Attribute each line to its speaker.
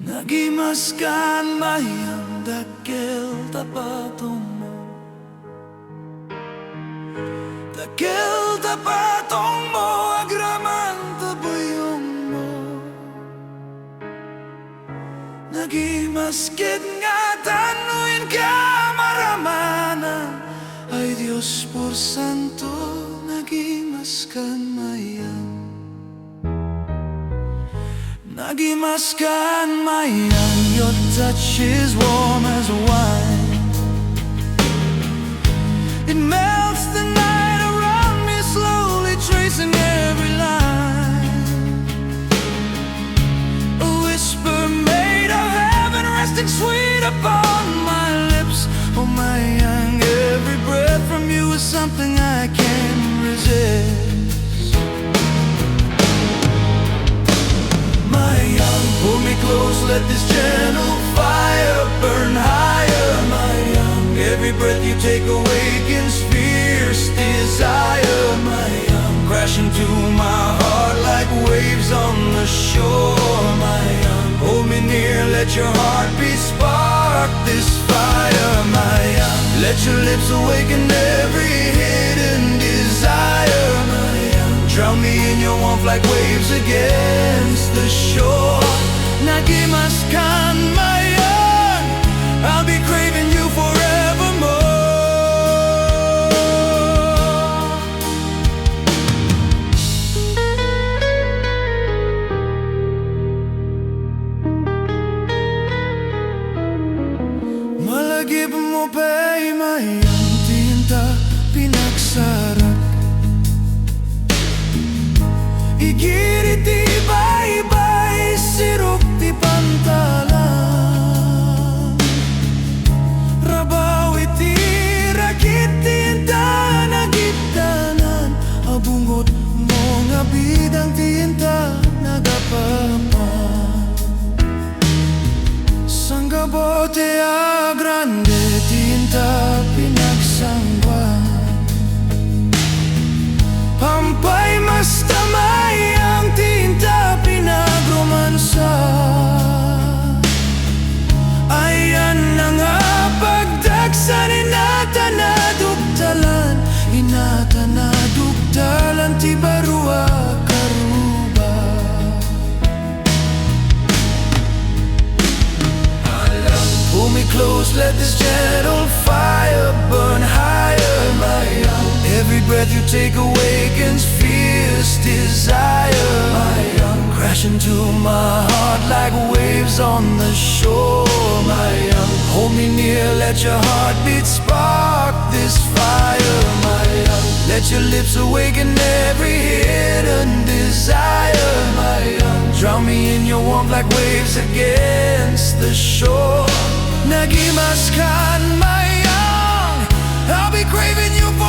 Speaker 1: Nagimas kan mayyang Dakkel patong mo, Dakkel patong mo, Agraman buyy-ong mo. Nagimas kan ngatan inka, maramanan, ay Dios por Santo. Nagimas kan mayyang, Nagimas kan mayyang. Your touch is warm as wine, it melts the night around me, slowly tracing every line. A whisper made of heaven, resting sweet upon my lips. Oh Mayyang, every breath from you is something I can't resist. Pull me close, let this gentle fire burn higher, Mayyang. Every breath you take awakens fierce desire, Mayyang. Crashing to my heart like waves on the shore, Mayyang. Hold me near, let your heartbeat spark this fire, Mayyang. Let your lips awaken every hidden desire, Mayyang. Drown me in your warmth like waves against the shore. Nagimas kan mayyang, I'll be craving you forevermore. Malagip mo pa'y mayyang, tinta pinagsarak. Igirit iba-iba'y sirok ti pantalan. Rabaw iti rakit tinta nagitanan. Abungot mo nga bidang tinta nagapapan. Sanggabote agrande tinta pinagsangwan. Pampay mas tamay ang tinta pinagromansa. Ayan na nga pagdagsan, inata na dugtalan, inata na dugtalan ti barua karuba. Pull me close, let this gentle fire burn higher, Mayyang. Every breath you take awakens fierce desire, Mayyang. Crashing to my heart like waves on the shore, Mayyang. Hold me near, let your heartbeat spark this fire, Mayyang. Let your lips awaken every hidden desire, Mayyang. Drown me in your warmth like waves against the shore. Nagimas kan mayyang, I'll be craving you for